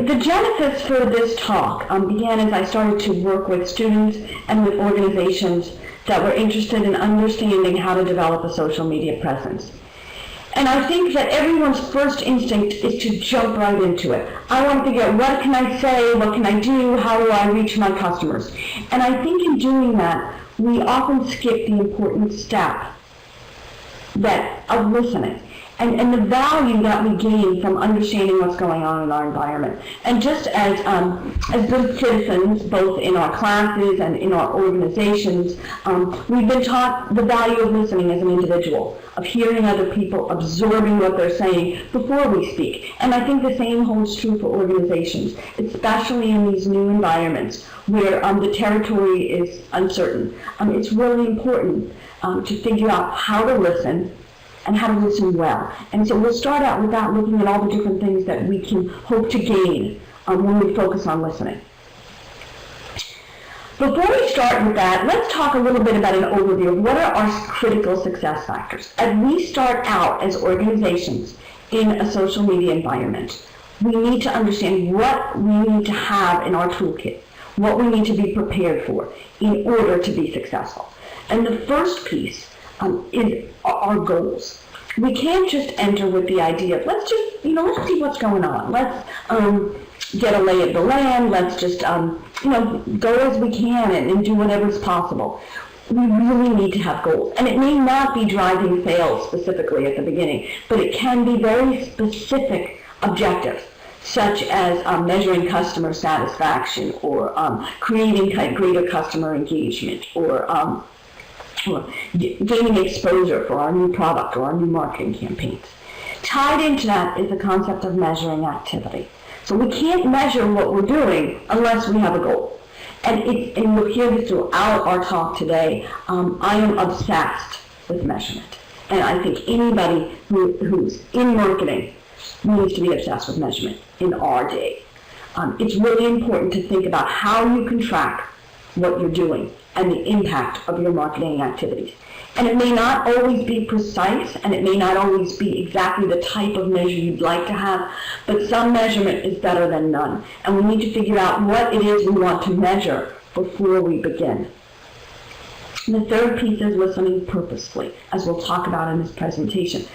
The genesis for this talk began as I started to work with students and with organizations that were interested in understanding how to develop a social media presence. And I think that everyone's first instinct is to jump right into it. I want to figure out, what can I say, what can I do, how do I reach my customers? And I think in doing that, we often skip the important step of listening. And the value that we gain from understanding what's going on in our environment. And just as good citizens, both in our classes and in our organizations, we've been taught the value of listening as an individual, of hearing other people, absorbing what they're saying before we speak. And I think the same holds true for organizations, especially in these new environments where the territory is uncertain. It's really important to figure out how to listen and how to listen well. And so we'll start out with that, looking at all the different things that we can hope to gain when we focus on listening. Before we start with that, let's talk a little bit about an overview of what are our critical success factors. As we start out as organizations in a social media environment, we need to understand what we need to have in our toolkit, what we need to be prepared for in order to be successful. And the first piece is our goals. We can't just enter with the idea of, let's see what's going on. Let's get a lay of the land. Let's just, go as we can and do whatever's possible. We really need to have goals. And it may not be driving sales specifically at the beginning, but it can be very specific objectives, such as measuring customer satisfaction or creating greater customer engagement or gaining exposure for our new product or our new marketing campaigns. Tied into that is the concept of measuring activity. So we can't measure what we're doing unless we have a goal. And you'll hear this throughout our talk today. I am obsessed with measurement. And I think anybody who's in marketing needs to be obsessed with measurement in our day. It's really important to think about how you can track what you're doing and the impact of your marketing activities. And it may not always be precise, and it may not always be exactly the type of measure you'd like to have, but some measurement is better than none. And we need to figure out what it is we want to measure before we begin. And the third piece is listening purposefully, as we'll talk about in this presentation.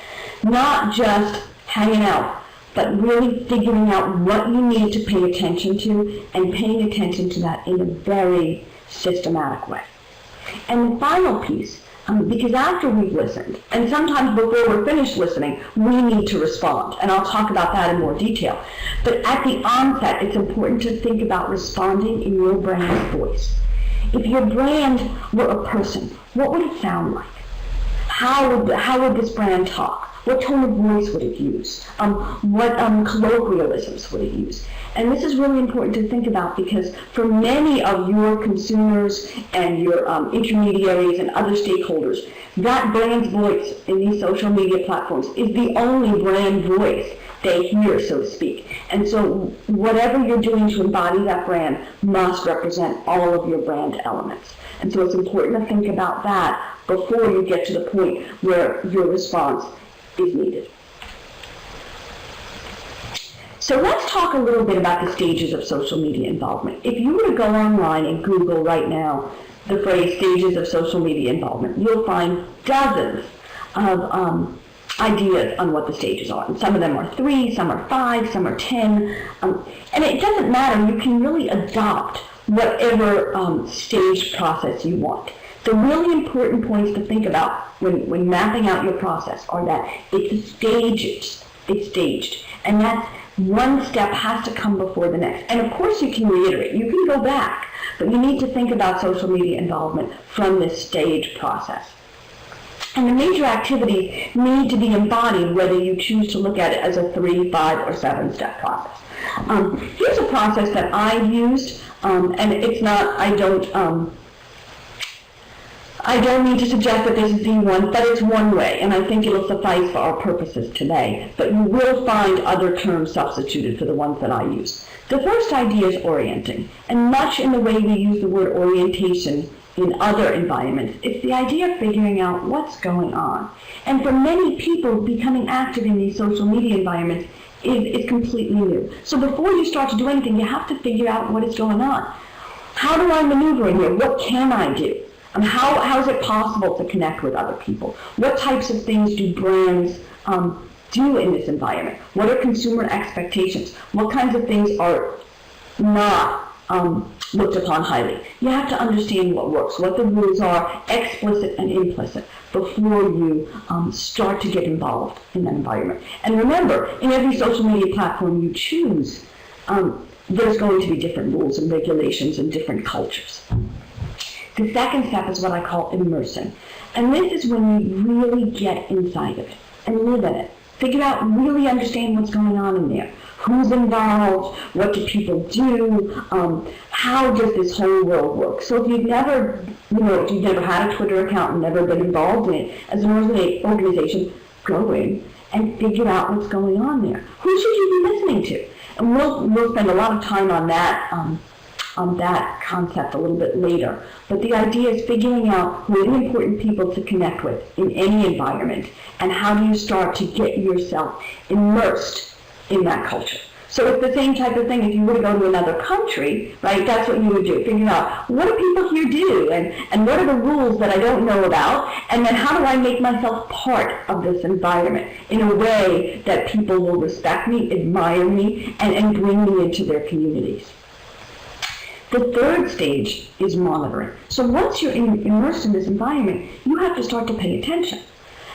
Not just hanging out, but really figuring out what you need to pay attention to and paying attention to that in a very systematic way. And the final piece, because after we've listened, and sometimes before we're finished listening, we need to respond, and I'll talk about that in more detail. But at the onset, it's important to think about responding in your brand's voice. If your brand were a person, what would it sound like? How would this brand talk? What tone of voice would it use? What colloquialisms would it use? And this is really important to think about, because for many of your consumers and your intermediaries and other stakeholders, that brand's voice in these social media platforms is the only brand voice they hear, so to speak. And so whatever you're doing to embody that brand must represent all of your brand elements. And so it's important to think about that before you get to the point where your response is needed. So let's talk a little bit about the stages of social media involvement. If you were to go online and Google right now the phrase stages of social media involvement, you'll find dozens of ideas on what the stages are. And some of them are 3, some are 5, some are 10. And it doesn't matter. You can really adopt whatever stage process you want. The really important points to think about when mapping out your process are that it's staged, and that's one step has to come before the next. And of course you can reiterate, you can go back, but you need to think about social media involvement from this stage process. And the major activities need to be embodied whether you choose to look at it as a 3, 5, or 7-step process. Here's a process that I've used, and it's not, I don't need to suggest that this is the one, but it's one way, and I think it'll suffice for our purposes today. But you will find other terms substituted for the ones that I use. The first idea is orienting, and much in the way we use the word orientation in other environments, it's the idea of figuring out what's going on. And for many people, becoming active in these social media environments is completely new. So before you start to do anything, you have to figure out what is going on. How do I maneuver in here? What can I do? How is it possible to connect with other people? What types of things do brands do in this environment? What are consumer expectations? What kinds of things are not looked upon highly? You have to understand what works, what the rules are, explicit and implicit, before you start to get involved in that environment. And remember, in every social media platform you choose, there's going to be different rules and regulations and different cultures. The second step is what I call immersing. And this is when you really get inside of it and live in it. Figure out, really understand what's going on in there. Who's involved? What do people do? How does this whole world work? So if you've never, if you've never had a Twitter account and never been involved in it, as an organization, go in and figure out what's going on there. Who should you be listening to? And we'll spend a lot of time on that concept a little bit later. But the idea is figuring out who are the important people to connect with in any environment, and how do you start to get yourself immersed in that culture. So it's the same type of thing if you were to go to another country, right? That's what you would do. Figure out, what do people here do? And what are the rules that I don't know about? And then how do I make myself part of this environment in a way that people will respect me, admire me, and bring me into their communities? The third stage is monitoring. So once you're immersed in this environment, you have to start to pay attention.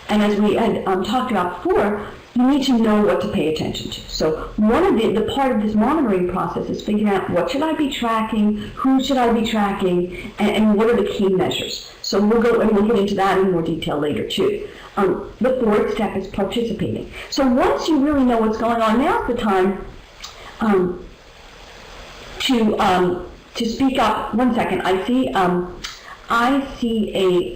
And as we had talked about before, you need to know what to pay attention to. So one of the part of this monitoring process is figuring out, what should I be tracking, who should I be tracking, and what are the key measures. So we'll get into that in more detail later too. The fourth step is participating. So once you really know what's going on, now's the time to speak up. One second, I see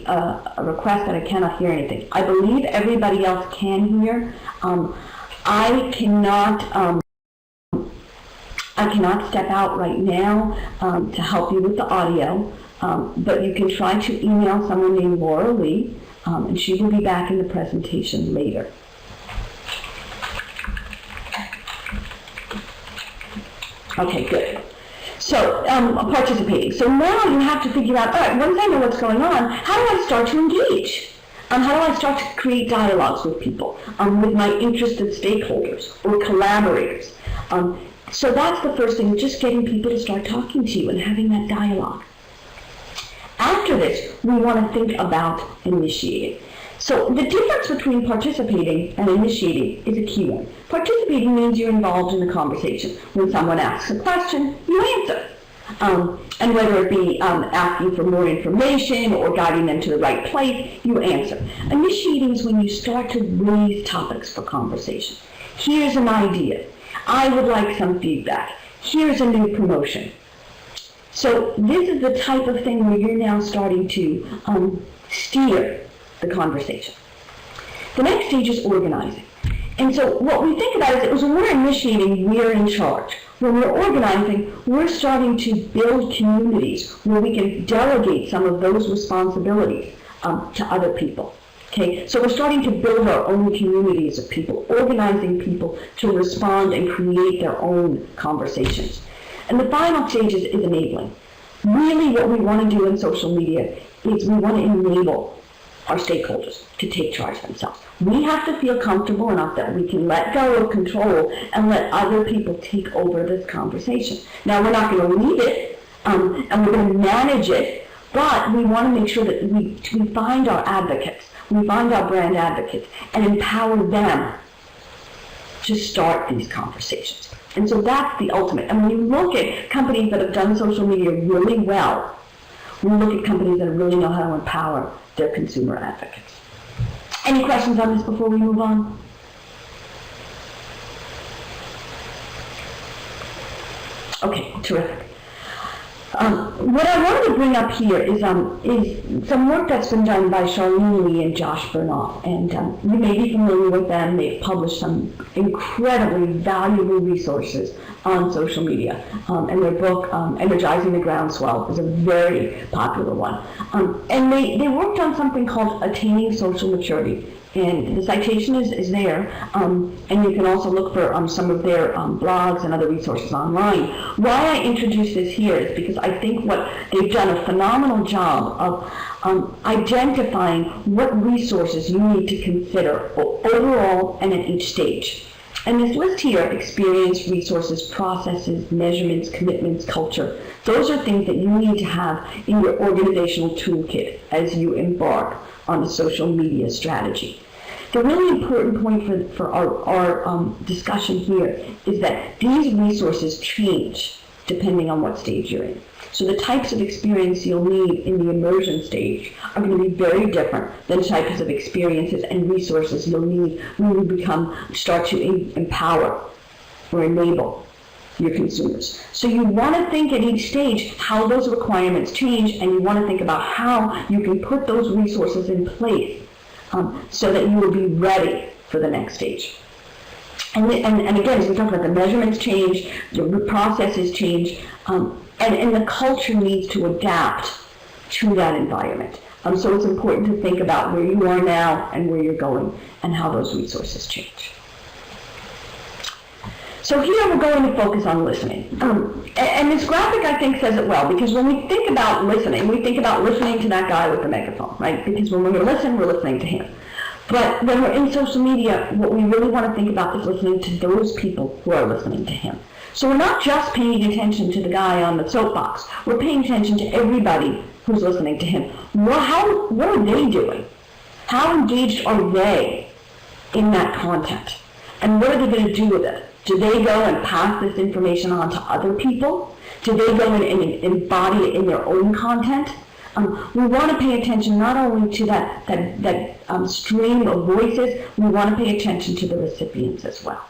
a request that I cannot hear anything. I believe everybody else can hear. I cannot step out right now to help you with the audio, but you can try to email someone named Laura Lee, and she will be back in the presentation later. Okay, good. So, participating. So now you have to figure out, all right, once I know what's going on, how do I start to engage? How do I start to create dialogues with people, with my interested stakeholders or collaborators? So that's the first thing, just getting people to start talking to you and having that dialogue. After this, we want to think about initiating. So the difference between participating and initiating is a key one. Participating means you're involved in the conversation. When someone asks a question, you answer. And whether it be asking for more information or guiding them to the right place, you answer. Initiating is when you start to raise topics for conversation. Here's an idea. I would like some feedback. Here's a new promotion. So this is the type of thing where you're now starting to steer the conversation. The next stage is organizing. And so what we think about is when we're initiating, we're in charge. When we're organizing, we're starting to build communities where we can delegate some of those responsibilities to other people. Okay, so we're starting to build our own communities of people, organizing people to respond and create their own conversations. And the final stage is enabling. Really what we want to do in social media is we want to enable our stakeholders to take charge themselves. We have to feel comfortable enough that we can let go of control and let other people take over this conversation. Now, we're not going to lead it, and we're going to manage it, but we want to make sure that we find our advocates, we find our brand advocates, and empower them to start these conversations. And so that's the ultimate. And when you look at companies that have done social media really well, we look at companies that really know how to empower their consumer advocates. Any questions on this before we move on? Okay, terrific. What I wanted to bring up here is some work that's been done by Charlene Lee and Josh Bernoff, and you may be familiar with them. They've published some incredibly valuable resources on social media, and their book, Energizing the Groundswell, is a very popular one. And they worked on something called Attaining Social Maturity. And the citation is there, and you can also look for some of their blogs and other resources online. Why I introduce this here is because I think they've done a phenomenal job of identifying what resources you need to consider overall and at each stage. And this list here, experience, resources, processes, measurements, commitments, culture, those are things that you need to have in your organizational toolkit as you embark on a social media strategy. The really important point for our discussion here is that these resources change depending on what stage you're in. So the types of experience you'll need in the immersion stage are going to be very different than types of experiences and resources you'll need when you start to empower or enable your consumers. So you want to think at each stage how those requirements change, and you want to think about how you can put those resources in place so that you will be ready for the next stage. And again, as we talked about, the measurements change, the processes change, and the culture needs to adapt to that environment. So it's important to think about where you are now and where you're going and how those resources change. So here we're going to focus on listening. And this graphic, I think, says it well, because when we think about listening, we think about listening to that guy with the megaphone, right? Because when we're going to listen, we're listening to him. But when we're in social media, what we really want to think about is listening to those people who are listening to him. So we're not just paying attention to the guy on the soapbox. We're paying attention to everybody who's listening to him. What are they doing? How engaged are they in that content? And what are they going to do with it? Do they go and pass this information on to other people? Do they go and embody it in their own content? We want to pay attention not only to that stream of voices, we want to pay attention to the recipients as well.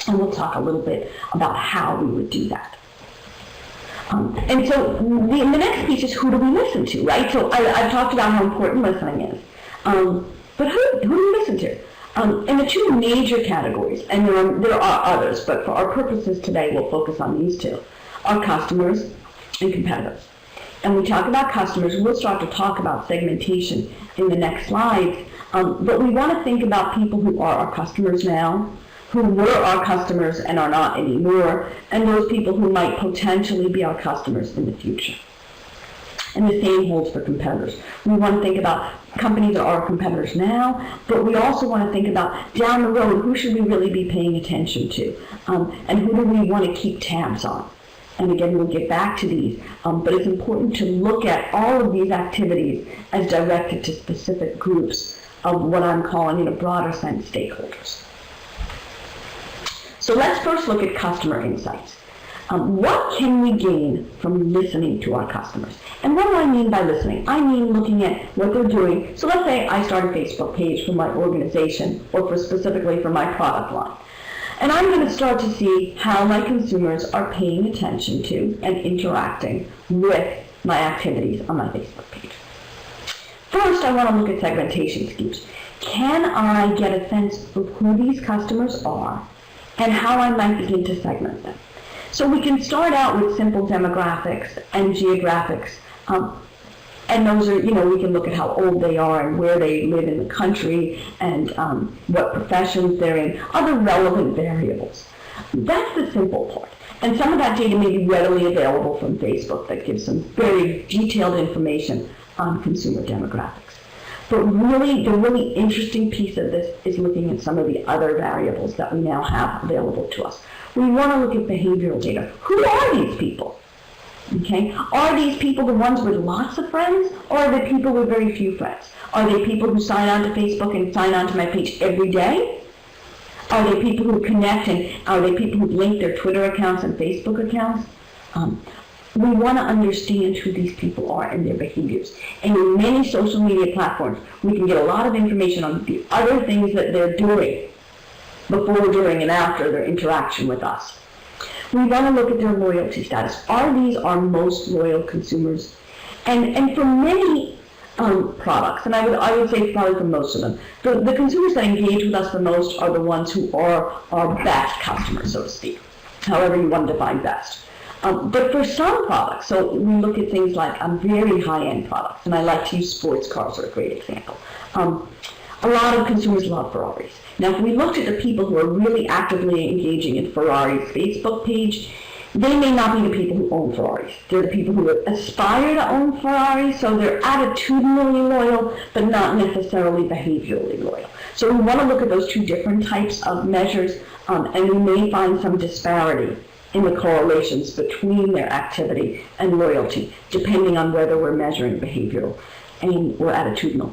And we'll talk a little bit about how we would do that. And so the next piece is, who do we listen to, right? So I've talked about how important listening is. But who do we listen to? In the two major categories, and there are others, but for our purposes today, we'll focus on these two, are customers and competitors. And we talk about customers, we'll start to talk about segmentation in the next slides, but we want to think about people who are our customers now, who were our customers and are not anymore, and those people who might potentially be our customers in the future. And the same holds for competitors. We want to think about companies that are our competitors now, but we also want to think about down the road, who should we really be paying attention to, and who do we want to keep tabs on. And again, we'll get back to these, but it's important to look at all of these activities as directed to specific groups of what I'm calling, in a broader sense, stakeholders. So let's first look at customer insights. What can we gain from listening to our customers? And what do I mean by listening? I mean looking at what they're doing. So let's say I start a Facebook page for my organization, or specifically for my product line. And I'm going to start to see how my consumers are paying attention to and interacting with my activities on my Facebook page. First, I want to look at segmentation schemes. Can I get a sense of who these customers are and how I might begin to segment them? So we can start out with simple demographics and geographics. And those are, we can look at how old they are and where they live in the country and what professions they're in, other relevant variables. That's the simple part. And some of that data may be readily available from Facebook that gives some very detailed information on consumer demographics. But really, the really interesting piece of this is looking at some of the other variables that we now have available to us. We want to look at behavioral data. Who are these people? Okay, are these people the ones with lots of friends, or are they people with very few friends? Are they people who sign on to Facebook and sign on to my page every day? Are they people who connect, and are they people who link their Twitter accounts and Facebook accounts? We want to understand who these people are and their behaviors. And in many social media platforms, we can get a lot of information on the other things that they're doing before, during, and after their interaction with us. We want to look at their loyalty status. Are these our most loyal consumers? And for many products, and I would say probably for most of them, the consumers that engage with us the most are the ones who are our best customers, so to speak, however you want to define best. But for some products, so we look at things like very high-end products, and I like to use sports cars are a great example. A lot of consumers love Ferraris. Now, if we looked at the people who are really actively engaging in Ferrari's Facebook page, they may not be the people who own Ferraris. They're the people who aspire to own Ferraris, so they're attitudinally loyal, but not necessarily behaviorally loyal. So we want to look at those two different types of measures, and we may find some disparity in the correlations between their activity and loyalty, depending on whether we're measuring behavioral or attitudinal.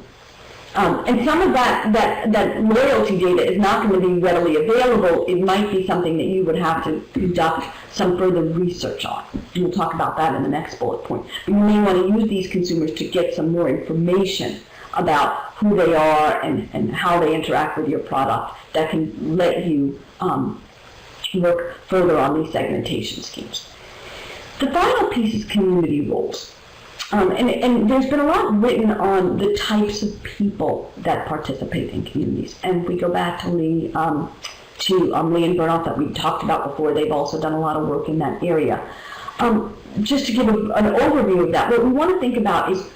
And some of that loyalty data is not going to be readily available. It might be something that you would have to conduct some further research on. And we'll talk about that in the next bullet point. But you may want to use these consumers to get some more information about who they are and how they interact with your product that can let you work further on these segmentation schemes. The final piece is community roles. And there's been a lot written on the types of people that participate in communities. And if we go back to Lee and Burnoff that we talked about before, they've also done a lot of work in that area. Just to give an overview of that, what we want to think about is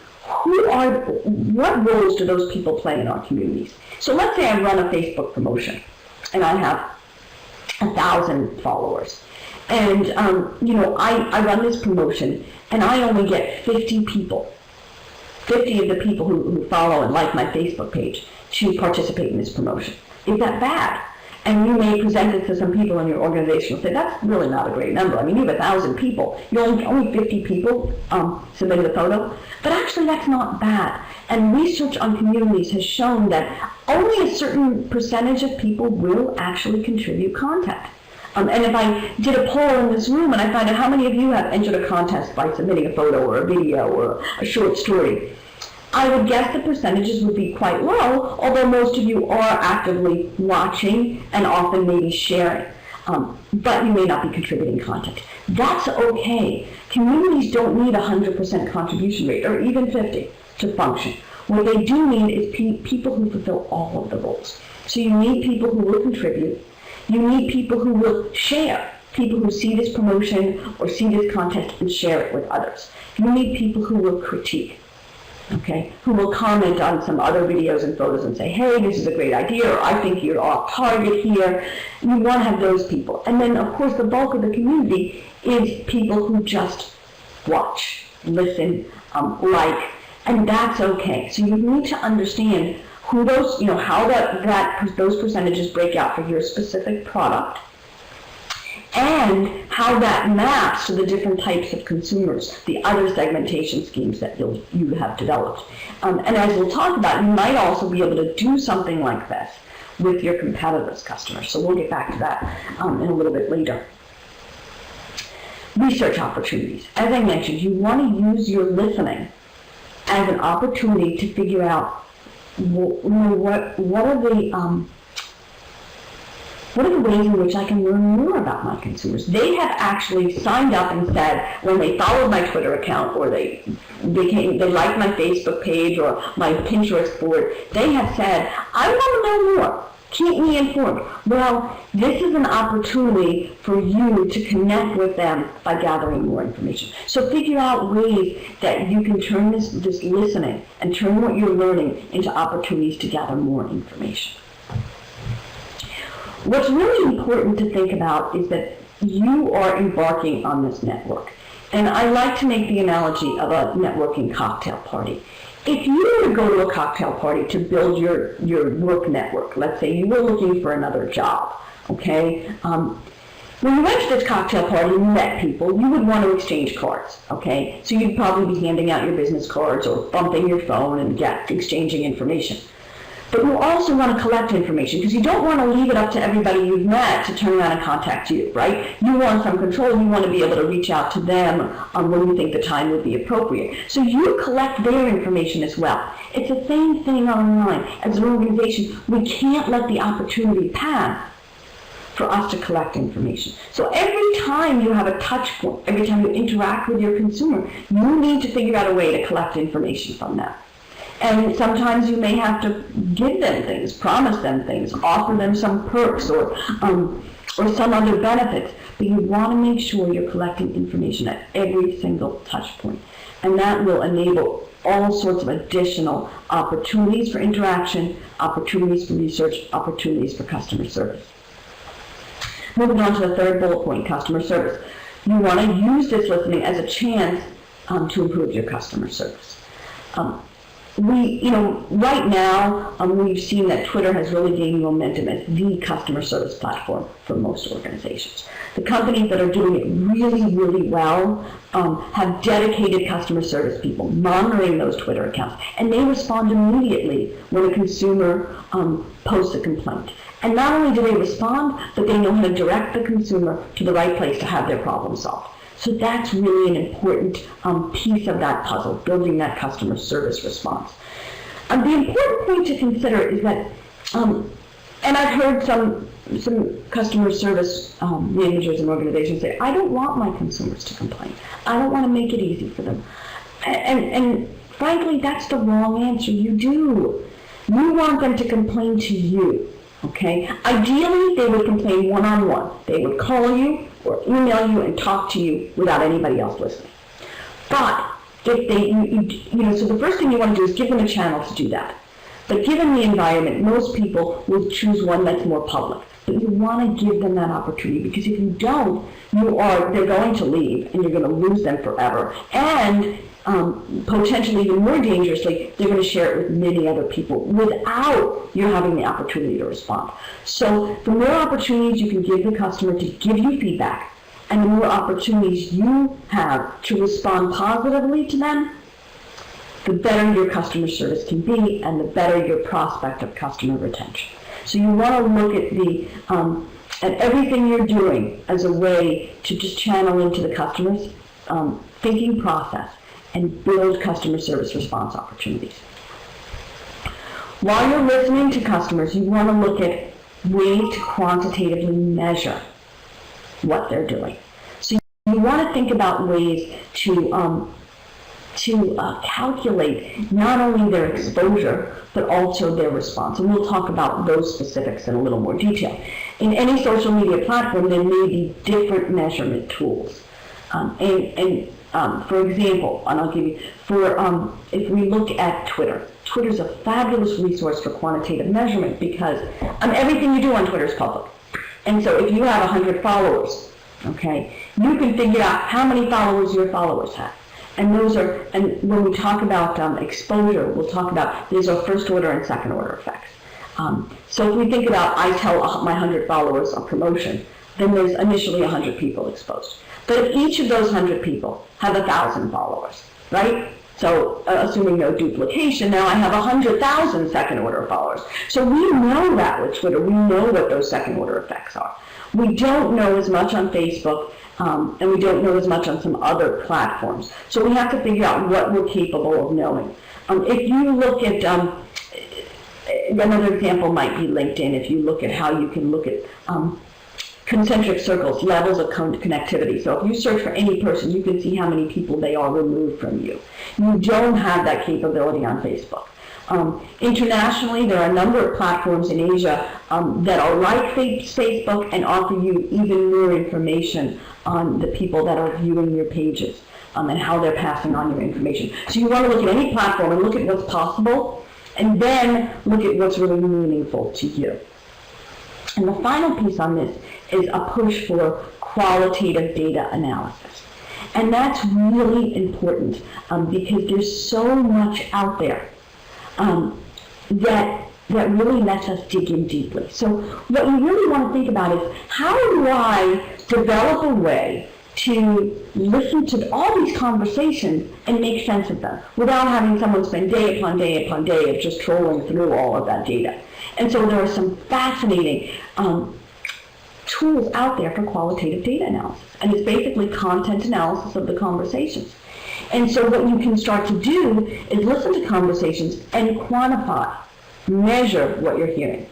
what roles do those people play in our communities? So let's say I run a Facebook promotion and I have 1,000 followers. And, I run this promotion and I only get 50 people, 50 of the people who follow and like my Facebook page to participate in this promotion. Is that bad? And you may present it to some people in your organization and say, that's really not a great number. I mean, you have 1,000 people. You only 50 people submitted a photo. But actually, that's not bad. And research on communities has shown that only a certain percentage of people will actually contribute content. And if I did a poll in this room and I find out how many of you have entered a contest by submitting a photo or a video or a short story, I would guess the percentages would be quite low, although most of you are actively watching and often maybe sharing. But you may not be contributing content. That's okay. Communities don't need 100% contribution rate or even 50 to function. What they do need is people who fulfill all of the roles. So you need people who will contribute. You need people who will share, people who see this promotion or see this contest and share it with others. You need people who will critique, okay, who will comment on some other videos and photos and say, hey, this is a great idea, or I think you're off target here. You want to have those people. And then, of course, the bulk of the community is people who just watch, listen, like, and that's okay. So you need to understand who those, how those percentages break out for your specific product, and how that maps to the different types of consumers, the other segmentation schemes that you have developed. And as we'll talk about, you might also be able to do something like this with your competitors' customers. So we'll get back to that in a little bit later. Research opportunities. As I mentioned, you want to use your listening as an opportunity to figure out what are the ways in which I can learn more about my consumers. They have actually signed up and said, when they followed my Twitter account or they liked my Facebook page or my Pinterest board, they have said, I want to know more. Keep me informed. Well, this is an opportunity for you to connect with them by gathering more information. So figure out ways that you can turn this listening and turn what you're learning into opportunities to gather more information. What's really important to think about is that you are embarking on this network. And I like to make the analogy of a networking cocktail party. If you were to go to a cocktail party to build your work network, let's say you were looking for another job, okay? When you went to this cocktail party and you met people, you would want to exchange cards, okay? So you'd probably be handing out your business cards or bumping your phone and exchanging information. But you also want to collect information because you don't want to leave it up to everybody you've met to turn around and contact you, right? You want some control. You want to be able to reach out to them when you think the time would be appropriate. So you collect their information as well. It's the same thing online. As an organization, we can't let the opportunity pass for us to collect information. So every time you have a touch point, every time you interact with your consumer, you need to figure out a way to collect information from them. And sometimes you may have to give them things, promise them things, offer them some perks or some other benefits. But you want to make sure you're collecting information at every single touch point. And that will enable all sorts of additional opportunities for interaction, opportunities for research, opportunities for customer service. Moving on to the third bullet point, customer service. You want to use this listening as a chance to improve your customer service. Right now, we've seen that Twitter has really gained momentum as the customer service platform for most organizations. The companies that are doing it really, really well have dedicated customer service people monitoring those Twitter accounts, and they respond immediately when a consumer posts a complaint. And not only do they respond, but they know how to direct the consumer to the right place to have their problem solved. So that's really an important piece of that puzzle, building that customer service response. The important point to consider is that, and I've heard some customer service managers and organizations say, I don't want my consumers to complain. I don't want to make it easy for them. And frankly, that's the wrong answer. You do. You want them to complain to you. Okay? Ideally, they would complain one-on-one. They would call you or email you and talk to you without anybody else listening. But if they, so the first thing you want to do is give them a channel to do that. But given the environment, most people will choose one that's more public. But you want to give them that opportunity, because if you don't, they're going to leave and you're going to lose them forever. And potentially even more dangerously, they're going to share it with many other people without you having the opportunity to respond. So the more opportunities you can give the customer to give you feedback, and the more opportunities you have to respond positively to them, the better your customer service can be and the better your prospect of customer retention. So you want to look at at everything you're doing as a way to just channel into the customer's thinking process and build customer service response opportunities. While you're listening to customers, you want to look at ways to quantitatively measure what they're doing. So you want to think about ways to calculate not only their exposure, but also their response. And we'll talk about those specifics in a little more detail. In any social media platform, there may be different measurement tools. For example, and I'll give you, if we look at Twitter, Twitter's a fabulous resource for quantitative measurement because everything you do on Twitter is public. And so if you have 100 followers, okay, you can figure out how many followers your followers have. And when we talk about exposure, we'll talk about these are first order and second order effects. So if we think about I tell my 100 followers a promotion, then there's initially 100 people exposed. But if each of those 100 people have 1,000 followers, right? So assuming no duplication, now I have 100,000 second order followers. So we know that with Twitter, we know what those second order effects are. We don't know as much on Facebook, and we don't know as much on some other platforms. So we have to figure out what we're capable of knowing. If you look at, another example might be LinkedIn, if you look at how you can look at concentric circles, levels of connectivity. So if you search for any person, you can see how many people they are removed from you. You don't have that capability on Facebook. Internationally, there are a number of platforms in Asia that are like Facebook and offer you even more information on the people that are viewing your pages and how they're passing on your information. So you want to look at any platform and look at what's possible, and then look at what's really meaningful to you. And the final piece on this is a push for qualitative data analysis. And that's really important because there's so much out there that really lets us dig in deeply. So what you really want to think about is, how do I develop a way to listen to all these conversations and make sense of them without having someone spend day upon day upon day of just trolling through all of that data? And so there are some fascinating tools out there for qualitative data analysis. And it's basically content analysis of the conversations. And so what you can start to do is listen to conversations and quantify, measure what you're hearing.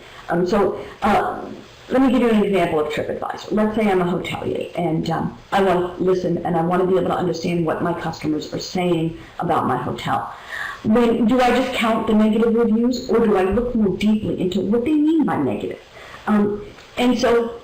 Let me give you an example of TripAdvisor. Let's say I'm a hotelier and I want to listen and I want to be able to understand what my customers are saying about my hotel. Do I just count the negative reviews, or do I look more deeply into what they mean by negative? And so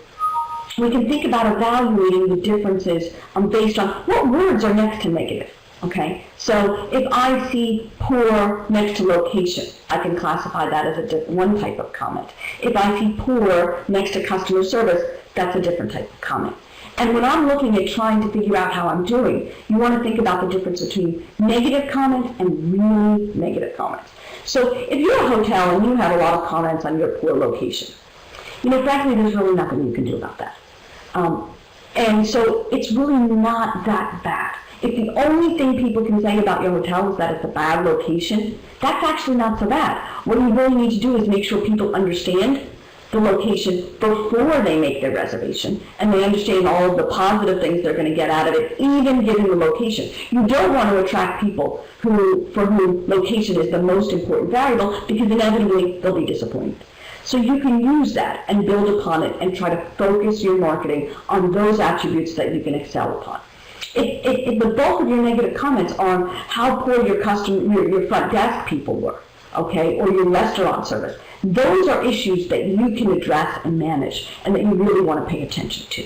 we can think about evaluating the differences based on what words are next to negative. Okay, so if I see poor next to location, I can classify that as one type of comment. If I see poor next to customer service, that's a different type of comment. And when I'm looking at trying to figure out how I'm doing, you want to think about the difference between negative comments and really negative comments. So if you're a hotel and you have a lot of comments on your poor location, frankly, there's really nothing you can do about that. And so it's really not that bad. If the only thing people can say about your hotel is that it's a bad location, that's actually not so bad. What you really need to do is make sure people understand the location before they make their reservation, and they understand all of the positive things they're going to get out of it, even given the location. You don't want to attract people for whom location is the most important variable, because inevitably they'll be disappointed. So you can use that and build upon it and try to focus your marketing on those attributes that you can excel upon. If the bulk of your negative comments are how poor your front desk people were, okay, or your restaurant service, those are issues that you can address and manage and that you really want to pay attention to.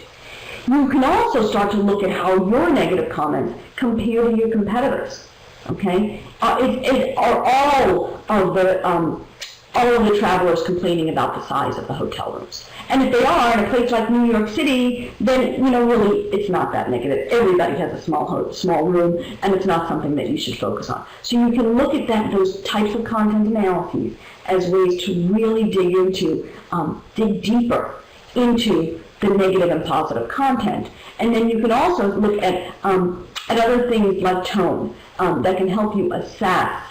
You can also start to look at how your negative comments compare to your competitors, okay? Are all of the travelers complaining about the size of the hotel rooms? And if they are in a place like New York City, then really it's not that negative. Everybody has a small room, and it's not something that you should focus on. So you can look at those types of content analyses as ways to really dig deeper into the negative and positive content. And then you can also look at other things like tone that can help you assess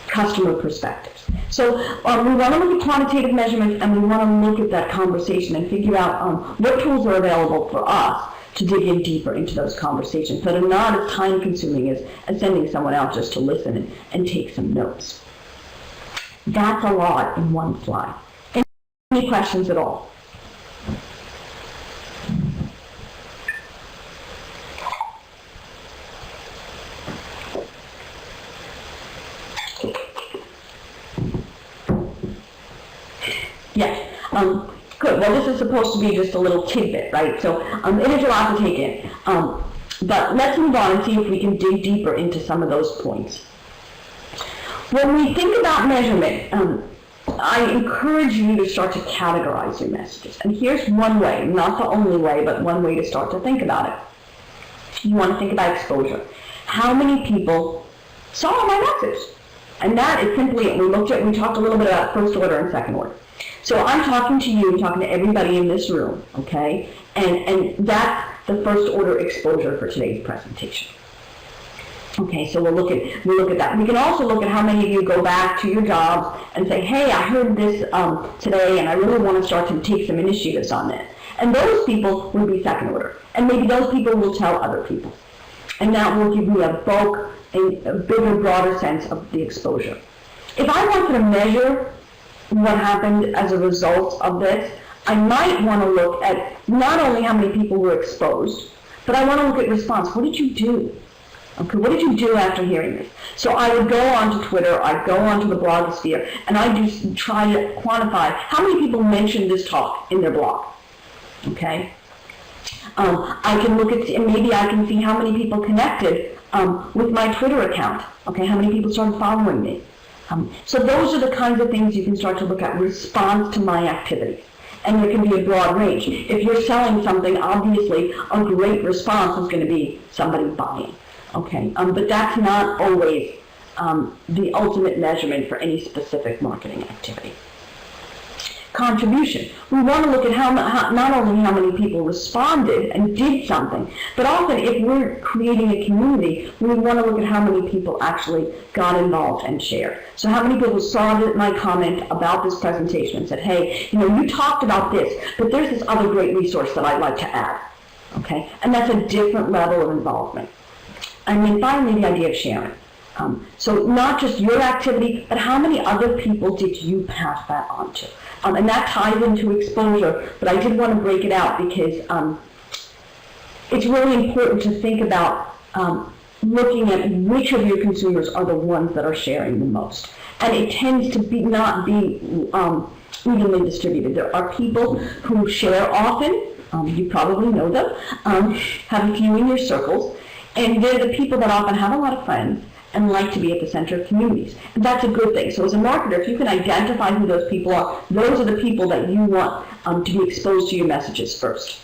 customer perspectives. So we want to look at quantitative measurements, and we want to look at that conversation and figure out what tools are available for us to dig in deeper into those conversations that are not as time consuming as sending someone out just to listen and take some notes. That's a lot in one slide. Any questions at all? Yes. Good. Well, this is supposed to be just a little tidbit, right? So it is a lot to take in. But let's move on and see if we can dig deeper into some of those points. When we think about measurement, I encourage you to start to categorize your messages. And here's one way, not the only way, but one way to start to think about it. You want to think about exposure. How many people saw my message? And that is simply, we talked a little bit about first order and second order. So I'm talking to you, I'm talking to everybody in this room, okay? And that's the first order exposure for today's presentation. Okay, so we'll look at that. We can also look at how many of you go back to your jobs and say, hey, I heard this today, and I really want to start to take some initiatives on this. And those people will be second order. And maybe those people will tell other people. And that will give me a bulk, a bigger, broader sense of the exposure. If I wanted to measure what happened as a result of this, I might want to look at not only how many people were exposed, but I want to look at response. What did you do? Okay, what did you do after hearing this? So I would go onto Twitter, I'd go onto the blogosphere, and I'd just try to quantify how many people mentioned this talk in their blog. Okay? I can look at, and maybe I can see how many people connected with my Twitter account. Okay, how many people started following me? So those are the kinds of things you can start to look at, response to my activities. And there can be a broad range. If you're selling something, obviously a great response is going to be somebody buying. Okay, but that's not always the ultimate measurement for any specific marketing activity. Contribution. We want to look at not only how many people responded and did something, but often if we're creating a community, we want to look at how many people actually got involved and shared. So how many people saw my comment about this presentation and said, hey, you talked about this, but there's this other great resource that I'd like to add. Okay, and that's a different level of involvement. And then finally, the idea of sharing. So not just your activity, but how many other people did you pass that on to? And that ties into exposure, but I did want to break it out because it's really important to think about looking at which of your consumers are the ones that are sharing the most. And it tends to not be evenly distributed. There are people who share often, you probably know them, have a few in your circles, And they're the people that often have a lot of friends and like to be at the center of communities. And that's a good thing. So as a marketer, if you can identify who those people are, those are the people that you want to be exposed to your messages first.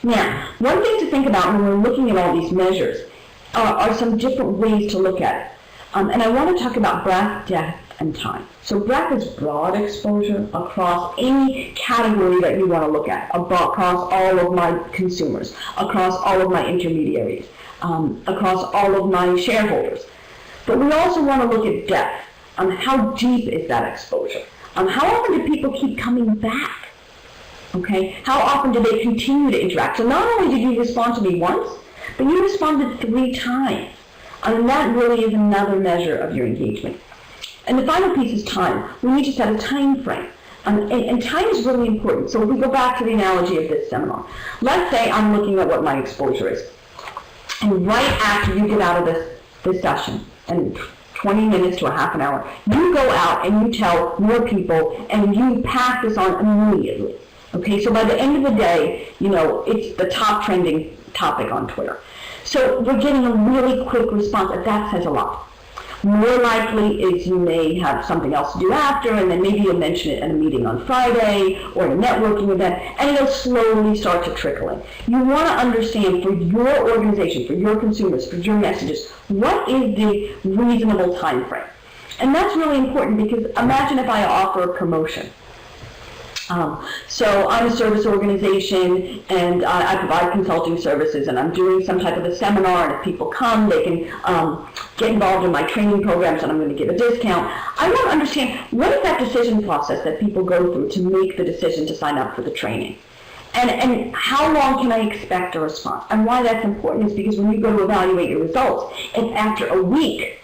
Now, one thing to think about when we're looking at all these measures are some different ways to look at it. And I want to talk about breadth, depth, and time. So breadth is broad exposure across any category that you want to look at, across all of my consumers, across all of my intermediaries, across all of my shareholders. But we also want to look at depth. How deep is that exposure? How often do people keep coming back? Okay, how often do they continue to interact? So not only did you respond to me once, but you responded 3 times. And that really is another measure of your engagement. And the final piece is time. We need to set a time frame. And time is really important. So if we go back to the analogy of this seminar, let's say I'm looking at what my exposure is. And right after you get out of this session, and 20 minutes to a half an hour, you go out and you tell more people and you pass this on immediately. Okay, so by the end of the day, it's the top trending topic on Twitter. So we're getting a really quick response, and that says a lot. More likely is you may have something else to do after, and then maybe you'll mention it in a meeting on Friday or in a networking event, and it'll slowly start to trickle in. You want to understand for your organization, for your consumers, for your messages, what is the reasonable time frame? And that's really important because imagine if I offer a promotion. So I'm a service organization and I provide consulting services, and I'm doing some type of a seminar, and if people come, they can get involved in my training programs and I'm going to give a discount. I want to understand what is that decision process that people go through to make the decision to sign up for the training. And how long can I expect a response? And why that's important is because when you go to evaluate your results, if after a week,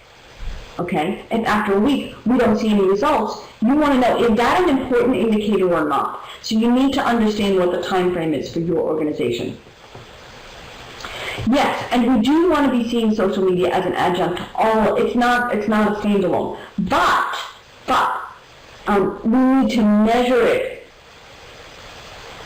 if after a week we don't see any results, you want to know, is that an important indicator or not? So you need to understand what the time frame is for your organization. Yes, and we do want to be seeing social media as an adjunct to all. It's not a standalone. But we need to measure it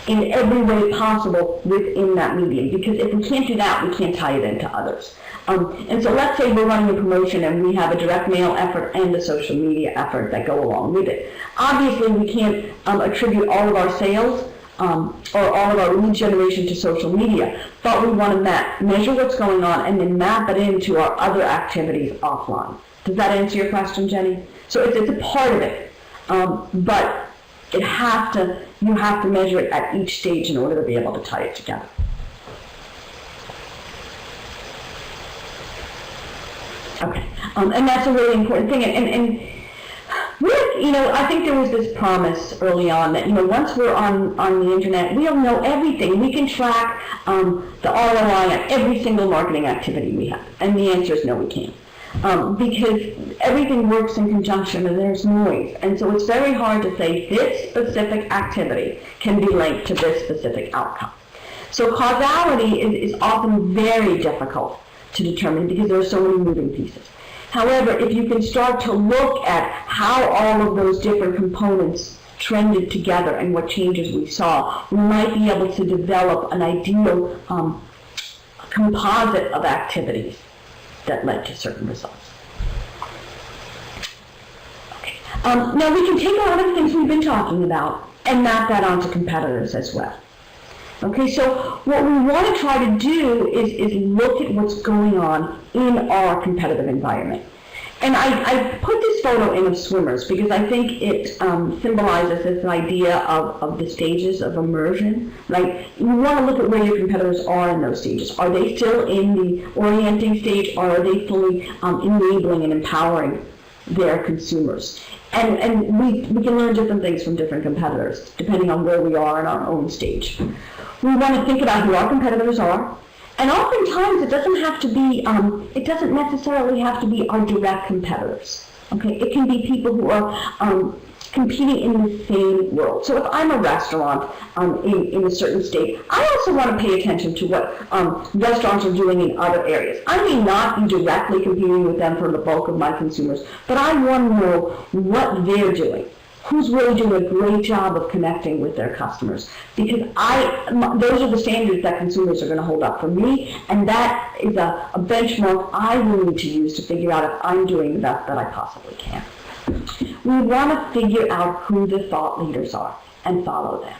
in every way possible within that medium, because if we can't do that, we can't tie it into others. And so let's say we're running a promotion and we have a direct mail effort and a social media effort that go along with it. Obviously, we can't attribute all of our sales or all of our lead generation to social media, but we want to measure what's going on and then map it into our other activities offline. Does that answer your question, Jenny? So it's a part of it, but you have to measure it at each stage in order to be able to tie it together. Okay, and that's a really important thing. And I think there was this promise early on that, once we're on the internet, we'll know everything. We can track the ROI on every single marketing activity we have. And the answer is no, we can't. Because everything works in conjunction and there's noise. And so it's very hard to say this specific activity can be linked to this specific outcome. So causality is often very difficult to determine because there are so many moving pieces. However, if you can start to look at how all of those different components trended together and what changes we saw, we might be able to develop an ideal composite of activities that led to certain results. Okay. Now we can take a lot of the things we've been talking about and map that onto competitors as well. Okay, so what we want to try to do is look at what's going on in our competitive environment. And I put this photo in of swimmers because I think it symbolizes this idea of the stages of immersion. Like, you want to look at where your competitors are in those stages. Are they still in the orienting stage, or are they fully enabling and empowering their consumers? And we can learn different things from different competitors, depending on where we are in our own stage. We want to think about who our competitors are, and oftentimes it doesn't necessarily have to be our direct competitors. Okay, it can be people who are competing in the same world. So if I'm a restaurant in a certain state, I also want to pay attention to what restaurants are doing in other areas. I may not be directly competing with them for the bulk of my consumers, but I want to know what they're doing. who's really doing a great job of connecting with their customers, because those are the standards that consumers are going to hold up for me, and that is a benchmark I will need to use to figure out if I'm doing the best that I possibly can. We want to figure out who the thought leaders are and follow them.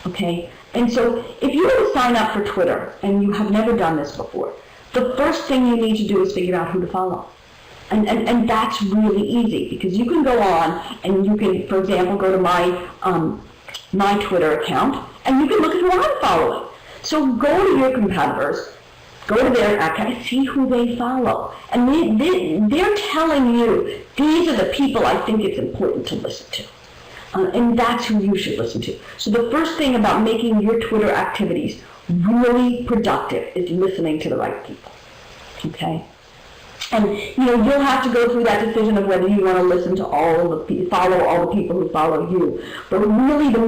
Okay? And so if you were to sign up for Twitter and you have never done this before, the first thing you need to do is figure out who to follow. And that's really easy, because you can go on and you can, for example, go to my Twitter account and you can look at who I'm following. So go to your competitors, go to their account, and see who they follow. And they're telling you, these are the people I think it's important to listen to. And that's who you should listen to. So the first thing about making your Twitter activities really productive is listening to the right people. Okay? And you'll have to go through that decision of whether you want to listen to follow all the people who follow you. But really, the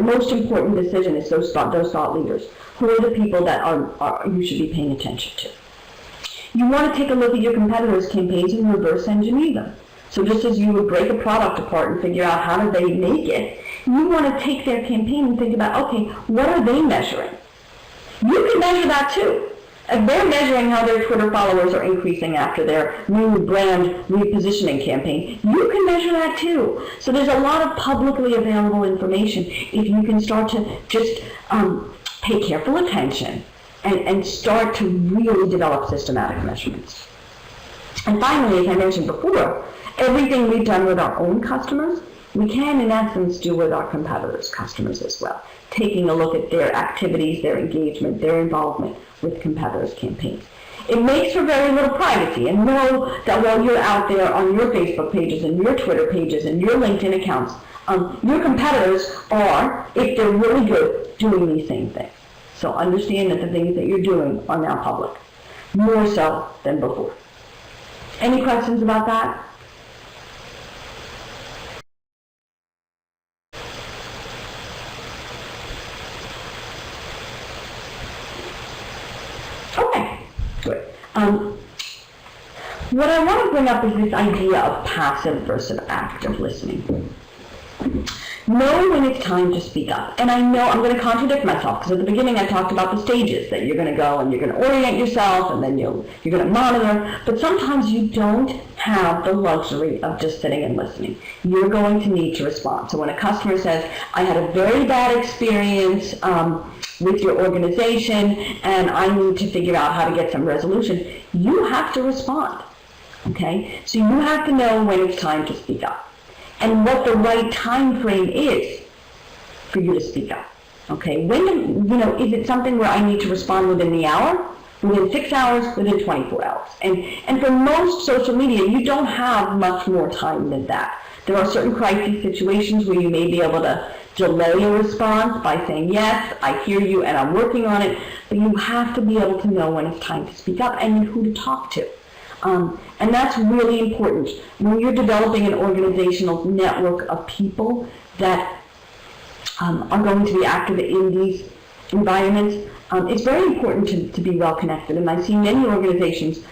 most important decision is those thought leaders. Who are the people that you should be paying attention to? You want to take a look at your competitors' campaigns and reverse engineer them. So just as you would break a product apart and figure out how did they make it, you want to take their campaign and think about, okay, what are they measuring? You can measure that too. If they're measuring how their Twitter followers are increasing after their new brand repositioning campaign, you can measure that too. So there's a lot of publicly available information if you can start to just pay careful attention and start to really develop systematic measurements. And finally, as I mentioned before, everything we've done with our own customers, we can in essence do with our competitors' customers as well, taking a look at their activities, their engagement, their involvement with competitors' campaigns. It makes for very little privacy, and know that while you're out there on your Facebook pages and your Twitter pages and your LinkedIn accounts, your competitors are, if they're really good, doing these same things. So understand that the things that you're doing are now public, more so than before. Any questions about that? Good. What I want to bring up is this idea of passive versus active listening. Know when it's time to speak up. And I know I'm going to contradict myself, because at the beginning I talked about the stages, that you're going to go and you're going to orient yourself, and then you're going to monitor. But sometimes you don't have the luxury of just sitting and listening. You're going to need to respond. So when a customer says, I had a very bad experience with your organization, and I need to figure out how to get some resolution, you have to respond, okay? So you have to know when it's time to speak up, and what the right time frame is for you to speak up, okay? When, is it something where I need to respond within the hour, within 6 hours, within 24 hours? And for most social media, you don't have much more time than that. There are certain crisis situations where you may be able to delay a response by saying, yes, I hear you and I'm working on it, but you have to be able to know when it's time to speak up and who to talk to. And that's really important. When you're developing an organizational network of people that are going to be active in these environments, it's very important to be well connected. And I've seen many organizations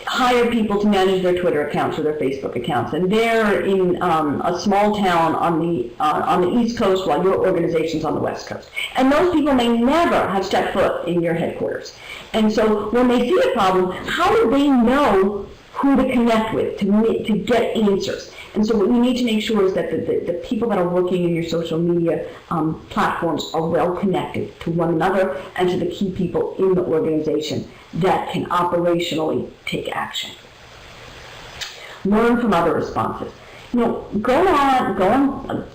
hire people to manage their Twitter accounts or their Facebook accounts, and they're in a small town on the East Coast while your organization's on the West Coast. And those people may never have stepped foot in your headquarters. And so when they see a problem, how do they know who to connect with to get answers? And so what you need to make sure is that the people that are working in your social media platforms are well connected to one another and to the key people in the organization that can operationally take action. Learn from other responses. Go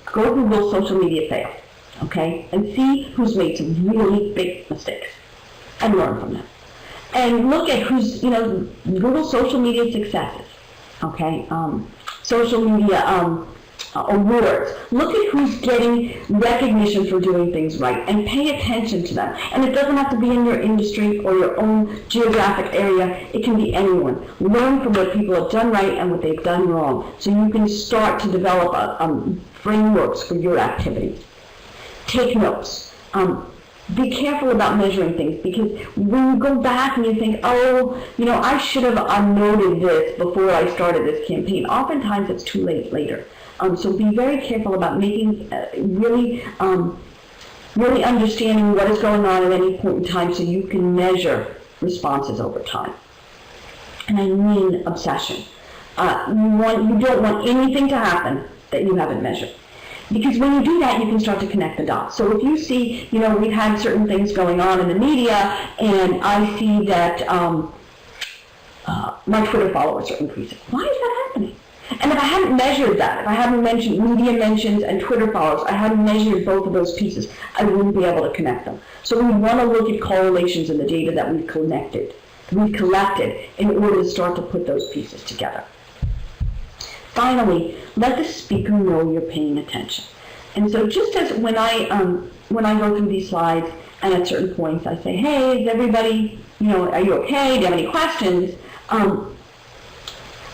Google social media fail, okay, and see who's made some really big mistakes, and learn from them. And look at who's, Google social media successes, okay, social media awards. Look at who's getting recognition for doing things right, and pay attention to them. And it doesn't have to be in your industry or your own geographic area. It can be anyone. Learn from what people have done right and what they've done wrong, so you can start to develop frameworks for your activities. Take notes. Be careful about measuring things, because when you go back and you think, I should have noted this before I started this campaign, oftentimes it's too late later. So be very careful about making really understanding what is going on at any point in time so you can measure responses over time. And I mean obsession. You don't want anything to happen that you haven't measured. Because when you do that, you can start to connect the dots. So if you see, we've had certain things going on in the media, and I see that my Twitter followers are increasing. Why is that happening? And if I hadn't measured that, if I hadn't mentioned media mentions and Twitter followers, I hadn't measured both of those pieces, I wouldn't be able to connect them. So we want to look at correlations in the data that we've collected in order to start to put those pieces together. Finally, let the speaker know you're paying attention. And so just as when I go through these slides, and at certain points I say, hey, is everybody, are you okay? Do you have any questions?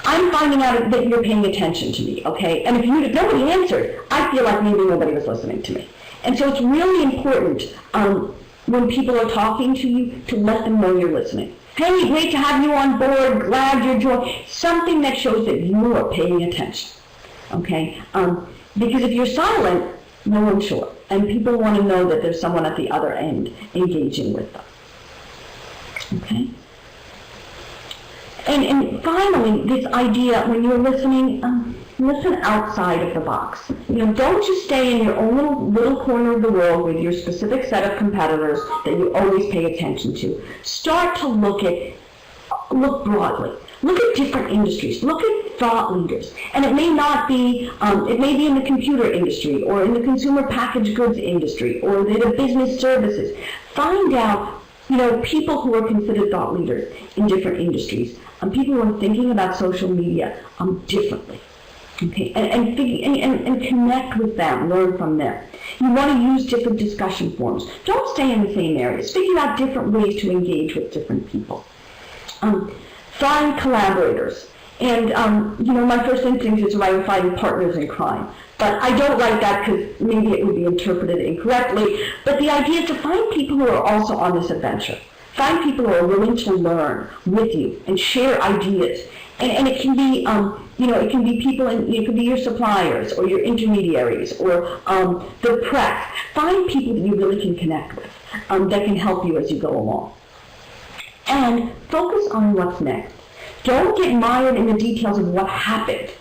I'm finding out that you're paying attention to me, okay? And if nobody answered, I feel like maybe nobody was listening to me. And so it's really important when people are talking to you to let them know you're listening. Hey, great to have you on board, glad you're joining. Something that shows that you are paying attention, okay? Because if you're silent, no one's sure. And people want to know that there's someone at the other end engaging with them, okay? And finally, this idea, when you're listening, listen outside of the box. Don't just stay in your own little corner of the world with your specific set of competitors that you always pay attention to. Start to look broadly. Look at different industries. Look at thought leaders. And it may not be, it may be in the computer industry or in the consumer packaged goods industry or in the business services. Find out, people who are considered thought leaders in different industries. People who are thinking about social media differently. Okay, and connect with them, learn from them. You want to use different discussion forums. Don't stay in the same areas. Figure out different ways to engage with different people. Find collaborators. And, my first instinct is to find partners in crime. But I don't like that because maybe it would be interpreted incorrectly. But the idea is to find people who are also on this adventure. Find people who are willing to learn with you and share ideas. And it can be, it can be people, it could be your suppliers or your intermediaries or the press. Find people that you really can connect with that can help you as you go along. And focus on what's next. Don't get mired in the details of what happened,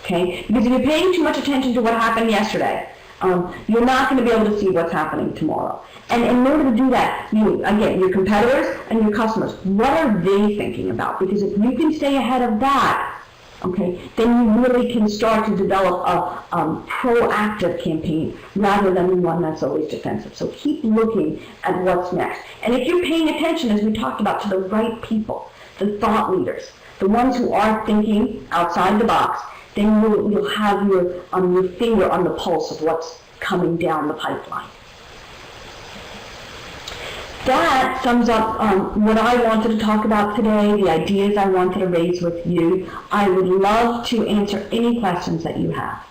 okay? Because if you're paying too much attention to what happened yesterday, you're not going to be able to see what's happening tomorrow. And in order to do that, your competitors and your customers, what are they thinking about? Because if you can stay ahead of that, okay, then you really can start to develop a proactive campaign rather than one that's always defensive. So keep looking at what's next. And if you're paying attention, as we talked about, to the right people, the thought leaders, the ones who are thinking outside the box, then you'll have your finger on the pulse of what's coming down the pipeline. That sums up what I wanted to talk about today, the ideas I wanted to raise with you. I would love to answer any questions that you have.